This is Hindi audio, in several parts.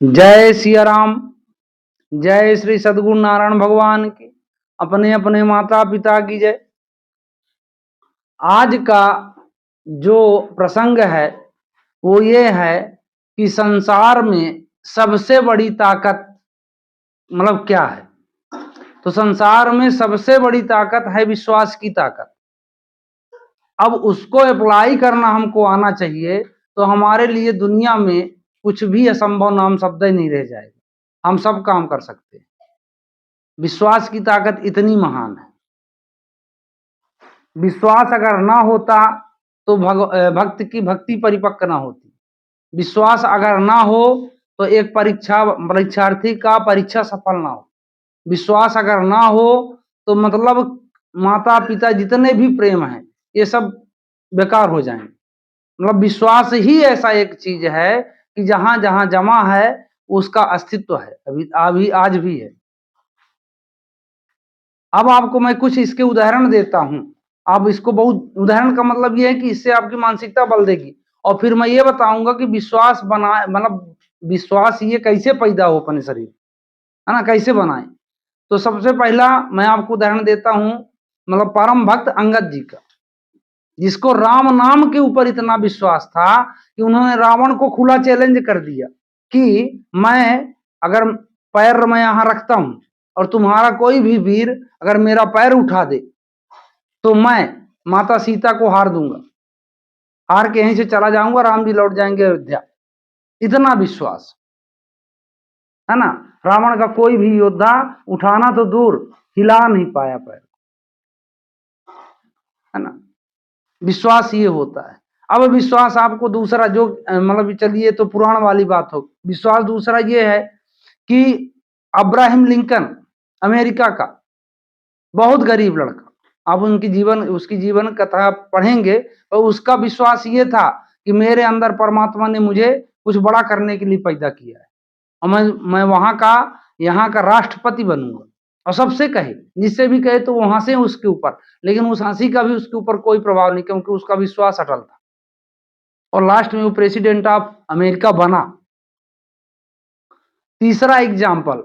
जय सिया राम। जय श्री सद्गुरु नारायण भगवान की। अपने अपने माता पिता की जय। आज का जो प्रसंग है वो ये है कि संसार में सबसे बड़ी ताकत मतलब क्या है। तो संसार में सबसे बड़ी ताकत है विश्वास की ताकत। अब उसको अप्लाई करना हमको आना चाहिए तो हमारे लिए दुनिया में कुछ भी असंभव नाम शब्द ही नहीं रह जाएगा। हम सब काम कर सकते हैं। विश्वास की ताकत इतनी महान है। विश्वास अगर ना होता तो भक्त की भक्ति परिपक्व ना होती। विश्वास अगर ना हो तो एक परीक्षार्थी का परीक्षा सफल ना हो। विश्वास अगर ना हो तो मतलब माता पिता जितने भी प्रेम हैं ये सब बेकार हो जाएंगे। मतलब विश्वास ही ऐसा एक चीज है कि जहां जहां जमा है उसका अस्तित्व है, अभी आज भी है। अब आपको मैं कुछ इसके उदाहरण देता हूं। आप इसको बहुत उदाहरण का मतलब ये है कि इससे आपकी मानसिकता बल देगी। और फिर मैं ये बताऊंगा कि विश्वास बनाए मतलब विश्वास ये कैसे पैदा हो अपने शरीर, है ना, कैसे बनाए। तो सबसे पहला मैं आपको उदाहरण देता हूं मतलब परम भक्त अंगद जी का, जिसको राम नाम के ऊपर इतना विश्वास था कि उन्होंने रावण को खुला चैलेंज कर दिया कि मैं अगर पैर मैं यहां रखता हूं और तुम्हारा कोई भी वीर अगर मेरा पैर उठा दे तो मैं माता सीता को हार दूंगा, हार के यहीं से चला जाऊंगा, राम जी लौट जाएंगे अयोध्या। इतना विश्वास, है ना। रावण का कोई भी योद्धा उठाना तो दूर, हिला नहीं पाया पैर, है ना। विश्वास ये होता है। अब विश्वास आपको दूसरा जो मतलब चलिए तो पुराण वाली बात हो। विश्वास दूसरा ये है कि अब्राहम लिंकन अमेरिका का बहुत गरीब लड़का, आप उसकी जीवन कथा पढ़ेंगे तो उसका विश्वास ये था कि मेरे अंदर परमात्मा ने मुझे कुछ बड़ा करने के लिए पैदा किया है और मैं वहां का यहाँ का राष्ट्रपति बनूंगा। और सबसे कहे, जिससे भी कहे तो वो हंसे उसके ऊपर, लेकिन उस हंसी का भी उसके ऊपर कोई प्रभाव नहीं क्योंकि उसका विश्वास अटल था और लास्ट में वो प्रेसिडेंट ऑफ अमेरिका बना। तीसरा example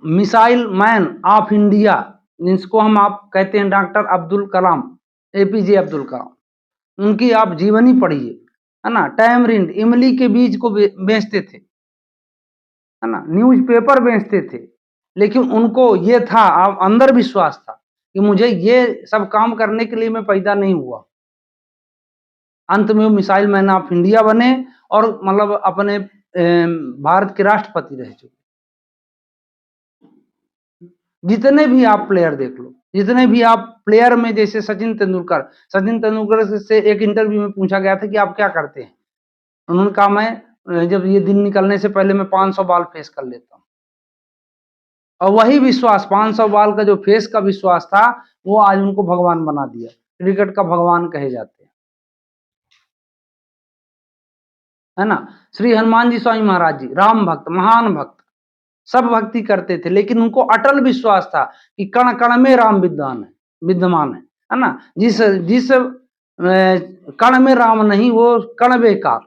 missile man of India, जिसको हम आप कहते हैं डॉक्टर अब्दुल कलाम, एपीजे अब्दुल कलाम। उनकी आप जीवनी पढ़िए, है ना। टैमरिंड इमली के बीज को बेचते थे, है ना, न्यूज़पेपर बेचते थे, लेकिन उनको ये था अंदर विश्वास था कि मुझे ये सब काम करने के लिए मैं पैदा नहीं हुआ। अंत में वो मिसाइल मैन ऑफ इंडिया बने और मतलब अपने भारत के राष्ट्रपति रह चुके। जितने भी आप प्लेयर देख लो, जितने भी आप प्लेयर में, जैसे सचिन तेंदुलकर से एक इंटरव्यू में पूछा गया था कि आप क्या करते हैं। उन्होंने कहा मैं जब ये दिन निकलने से पहले मैं 500 बॉल फेस कर लेता हूँ। और वही विश्वास 500 बॉल का जो फेस का विश्वास था वो आज उनको भगवान बना दिया। क्रिकेट का भगवान कहे जाते हैं, है ना। श्री हनुमान जी स्वामी महाराज जी राम भक्त, महान भक्त, सब भक्ति करते थे, लेकिन उनको अटल विश्वास था कि कण कण में राम विद्यमान है ना। जिस जिस कण में राम नहीं वो कण बेकार,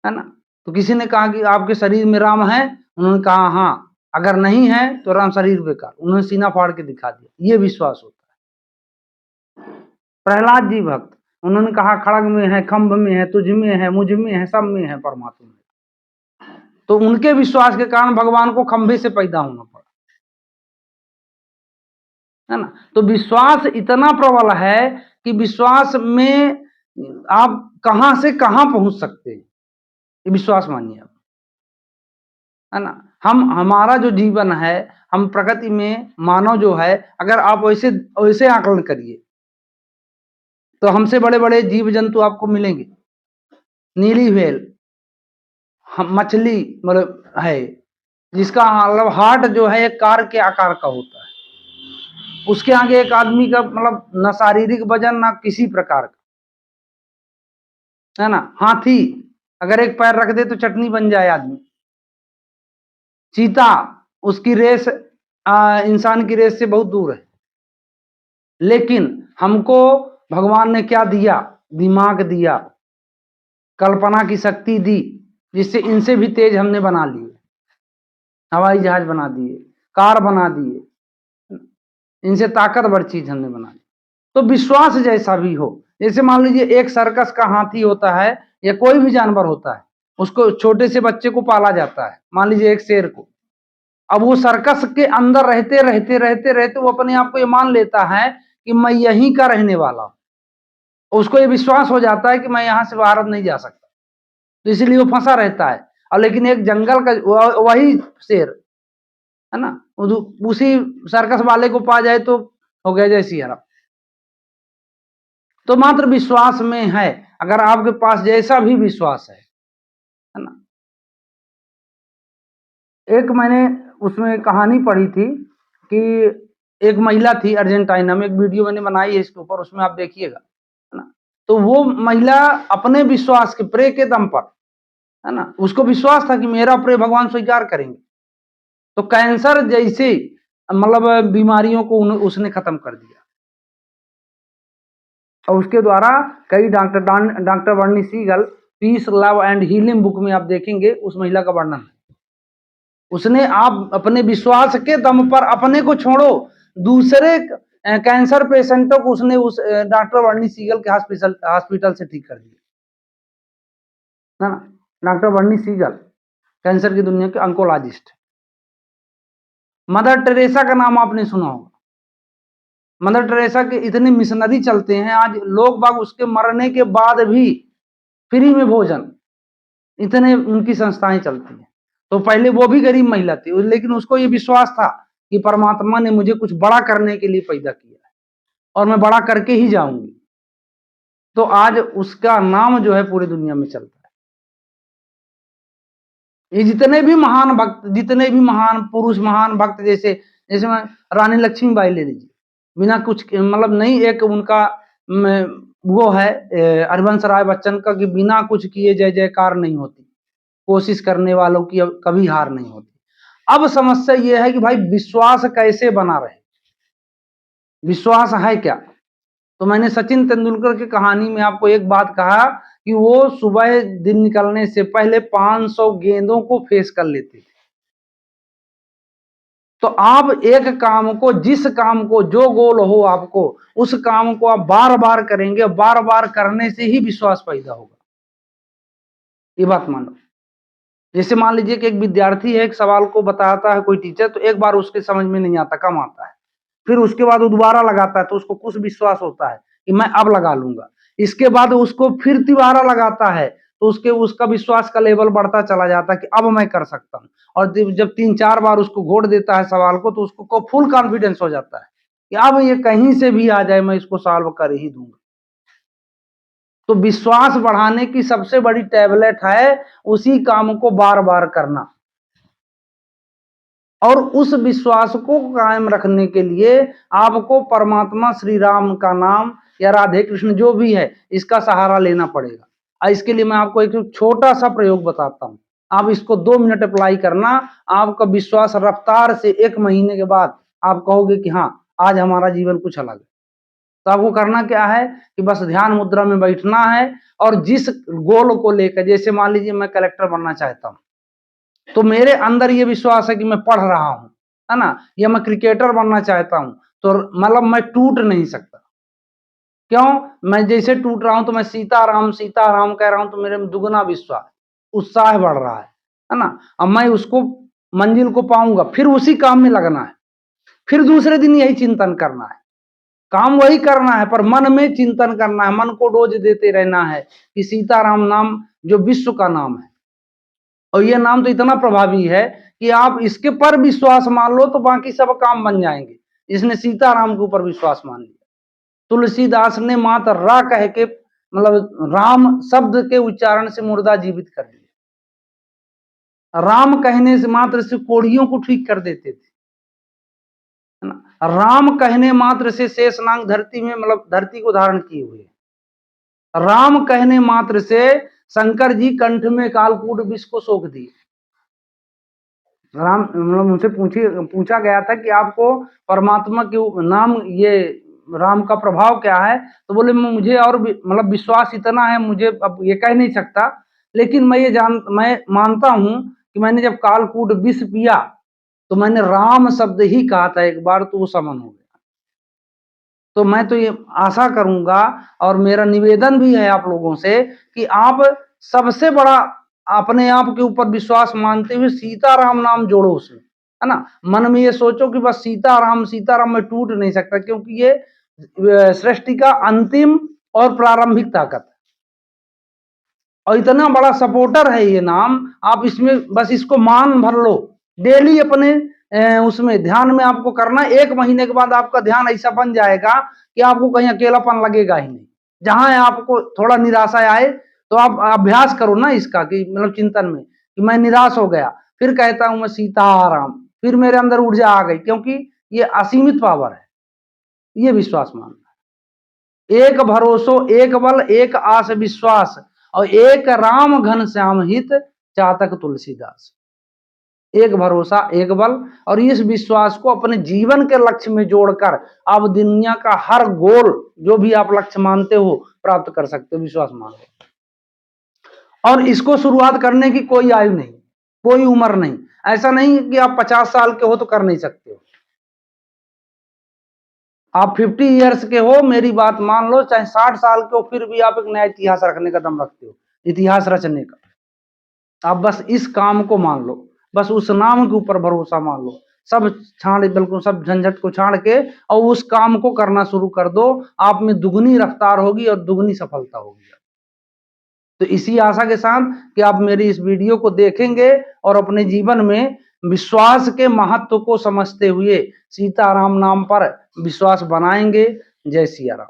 है ना। तो किसी ने कहा कि आपके शरीर में राम है, उन्होंने कहा हाँ, अगर नहीं है तो राम शरीर बेकार। उन्होंने सीना फाड़ के दिखा दिया। ये विश्वास होता है। प्रहलाद जी भक्त, उन्होंने कहा खड़ग में है, खंभ में है, तुझ में है, मुझ में है, सब में है परमात्मा में। तो उनके विश्वास के कारण भगवान को खंभे से पैदा होना पड़ा, है ना। तो विश्वास इतना प्रबल है कि विश्वास में आप कहां से कहां पहुंच सकते हैं, ये विश्वास मानिए आप, है ना। हमारा जो जीवन है, हम प्रकृति में मानव जो है, अगर आप वैसे वैसे आकलन करिए तो हमसे बड़े बड़े जीव जंतु आपको मिलेंगे। नीली व्हेल, मछली मतलब है जिसका मतलब हार्ट जो है एक कार के आकार का होता है। उसके आगे एक आदमी का मतलब न शारीरिक वजन ना किसी प्रकार का, है ना। हाथी अगर एक पैर रख दे तो चटनी बन जाए आदमी। चीता, उसकी रेस इंसान की रेस से बहुत दूर है, लेकिन हमको भगवान ने क्या दिया? दिमाग दिया, कल्पना की शक्ति दी, जिससे इनसे भी तेज हमने बना लिए, हवाई जहाज बना दिए, कार बना दिए, इनसे ताकतवर चीज हमने बना दी। तो विश्वास जैसा भी हो, जैसे मान लीजिए एक सर्कस का हाथी होता है या कोई भी जानवर होता है, उसको छोटे से बच्चे को पाला जाता है, मान लीजिए एक शेर को। अब वो सर्कस के अंदर रहते रहते रहते रहते वो अपने आप को ये मान लेता है कि मैं यहीं का रहने वाला हूं। उसको ये विश्वास हो जाता है कि मैं यहां से बाहर नहीं जा सकता, तो इसलिए वो फंसा रहता है। और लेकिन एक जंगल का वही शेर है ना, उसी सर्कस वाले को पा जाए तो हो गया जय सिया राम। तो मात्र विश्वास में है, अगर आपके पास जैसा भी विश्वास है ना। एक मैंने उसमें कहानी पढ़ी थी कि एक महिला थी अर्जेंटीना में, एक वीडियो मैंने बनाई है इसके ऊपर, उसमें आप देखिएगा, है ना। तो वो महिला अपने विश्वास के प्रे के दम पर, है ना, उसको विश्वास था कि मेरा प्रे भगवान स्वीकार करेंगे, तो कैंसर जैसे मतलब बीमारियों को उसने खत्म कर दिया। और उसके द्वारा कई doctor Bernie Siegel peace love and healing book में आप देखेंगे उस महिला का वर्णन है। उसने आप अपने विश्वास के दम पर, अपने को छोड़ो, दूसरे कैंसर पेशेंटों को उसने उस डॉक्टर बर्नी सीगल के हॉस्पिटल से ठीक कर दिया, है ना। डॉक्टर बर्नी सीगल कैंसर की दुनिया के अंकोलॉजिस्ट। मदर टेरेसा का नाम आपने सुना होगा। मदर टेरेसा के इतने मिशनरी चलते हैं, आज लोग बाग उसके मरने के बाद भी फ्री में भोजन, इतने उनकी संस्थाएं चलती हैं। तो पहले वो भी गरीब महिला थी, लेकिन उसको ये विश्वास था कि परमात्मा ने मुझे कुछ बड़ा करने के लिए पैदा किया है और मैं बड़ा करके ही जाऊंगी। तो आज उसका नाम जो है पूरी दुनिया में चलता है। ये जितने भी महान भक्त, जितने भी महान पुरुष, महान भक्त, जैसे जैसे मैं रानी लक्ष्मीबाई ले लीजिए, बिना कुछ मतलब नहीं, एक उनका वो है हरिवंश राय बच्चन का कि बिना कुछ किए जय जयकार नहीं होती, कोशिश करने वालों की कभी हार नहीं होती। अब समस्या यह है कि भाई विश्वास कैसे बना रहे, विश्वास है क्या। तो मैंने सचिन तेंदुलकर की कहानी में आपको एक बात कहा कि वो सुबह दिन निकलने से पहले 500 गेंदों को फेस कर लेते थे। तो आप एक काम को, जिस काम को, जो गोल हो आपको, उस काम को आप बार बार करेंगे, बार बार करने से ही विश्वास पैदा होगा। ये बात मानो। जैसे मान लीजिए कि एक विद्यार्थी है, एक सवाल को बताता है कोई टीचर, तो एक बार उसके समझ में नहीं आता, कम आता है, फिर उसके बाद वो दोबारा लगाता है तो उसको कुछ विश्वास होता है कि मैं अब लगा लूंगा। इसके बाद उसको फिर दोबारा लगाता है तो उसका विश्वास का लेवल बढ़ता चला जाता है कि अब मैं कर सकता हूँ। और जब 3-4 बार उसको घोट देता है सवाल को, तो उसको फुल कॉन्फिडेंस हो जाता है कि अब ये कहीं से भी आ जाए मैं इसको सॉल्व कर ही दूंगा। तो विश्वास बढ़ाने की सबसे बड़ी टैबलेट है उसी काम को बार बार करना। और उस विश्वास को कायम रखने के लिए आपको परमात्मा श्री राम का नाम या राधे कृष्ण जो भी है इसका सहारा लेना पड़ेगा। इसके लिए मैं आपको एक छोटा सा प्रयोग बताता हूं, आप इसको 2 मिनट अप्लाई करना, आपका विश्वास रफ्तार से 1 महीने के बाद आप कहोगे कि हाँ आज हमारा जीवन कुछ अलग है। तो आपको करना क्या है कि बस ध्यान मुद्रा में बैठना है और जिस गोल को लेकर, जैसे मान लीजिए मैं कलेक्टर बनना चाहता हूं, तो मेरे अंदर ये विश्वास है कि मैं पढ़ रहा हूं, है ना, या मैं क्रिकेटर बनना चाहता हूं, तो मतलब मैं टूट नहीं सकता। क्यों? मैं जैसे टूट रहा हूं तो मैं सीताराम सीताराम कह रहा हूं, तो मेरे में दुगना विश्वास, उत्साह बढ़ रहा है ना। अब मैं उसको मंजिल को पाऊंगा, फिर उसी काम में लगना है, फिर दूसरे दिन यही चिंतन करना है, काम वही करना है, पर मन में चिंतन करना है, मन को डोज देते रहना है कि सीताराम नाम जो विश्व का नाम है, और ये नाम तो इतना प्रभावी है कि आप इसके पर विश्वास मान लो तो बाकी सब काम बन जाएंगे। इसने सीताराम के ऊपर विश्वास मान लिया। तुलसीदास ने मात्र रा कह के, मतलब राम शब्द के उच्चारण से मुर्दा जीवित कर दिया। राम कहने से मात्र से कोढ़ियों को ठीक कर देते थे, है ना। राम कहने मात्र से शेषनाग धरती में, मतलब धरती को धारण किए हुए। राम कहने मात्र से शंकर जी कंठ में कालकूट विष को सोख दिए। राम, मतलब मुझसे पूछा गया था कि आपको परमात्मा के नाम, ये राम का प्रभाव क्या है, तो बोले मुझे और मतलब विश्वास इतना है, मुझे अब ये कह नहीं सकता, लेकिन मैं मानता हूं कि मैंने जब कालकूट विष पिया तो मैंने राम शब्द ही कहा था एक बार, तो वो समन हो गया। तो मैं तो ये आशा करूंगा और मेरा निवेदन भी है आप लोगों से कि आप सबसे बड़ा अपने आप के ऊपर विश्वास मानते हुए सीताराम नाम जोड़ो उसमें, है ना। मन में ये सोचो कि बस सीताराम सीताराम में टूट नहीं सकता, क्योंकि ये सृष्टि का अंतिम और प्रारंभिक ताकत है और इतना बड़ा सपोर्टर है ये नाम। आप इसमें बस इसको मान भर लो, डेली अपने उसमें ध्यान में आपको करना। 1 महीने के बाद आपका ध्यान ऐसा बन जाएगा कि आपको कहीं अकेलापन लगेगा ही नहीं। जहां आपको थोड़ा निराशा आए तो आप अभ्यास करो ना इसका, कि मतलब चिंतन में कि मैं निराश हो गया, फिर कहता हूं मैं सीताराम, फिर मेरे अंदर ऊर्जा आ गई, क्योंकि ये असीमित पावर है। ये विश्वास मानना, एक भरोसो एक बल एक आस विश्वास, और एक राम घन श्याम हित चातक तुलसीदास। एक भरोसा एक बल, और इस विश्वास को अपने जीवन के लक्ष्य में जोड़कर आप दुनिया का हर गोल जो भी आप लक्ष्य मानते हो प्राप्त कर सकते हो। विश्वास मान लो, और इसको शुरुआत करने की कोई आयु नहीं, कोई उम्र नहीं। ऐसा नहीं कि आप 50 साल के हो तो कर नहीं सकते हो। आप 50 ईयर्स के हो, मेरी बात मान लो, चाहे 60 साल के हो, फिर भी आप एक नया इतिहास रखने का दम रखते हो, इतिहास रचने का। आप बस इस काम को मान लो, बस उस नाम के ऊपर भरोसा मान लो, सब छाड़, बिल्कुल सब झंझट को छाड़ के और उस काम को करना शुरू कर दो। आप में दुगनी रफ्तार होगी और दुगनी सफलता होगी। तो इसी आशा के साथ कि आप मेरी इस वीडियो को देखेंगे और अपने जीवन में विश्वास के महत्व को समझते हुए सीताराम नाम पर विश्वास बनाएंगे। जय सिया राम।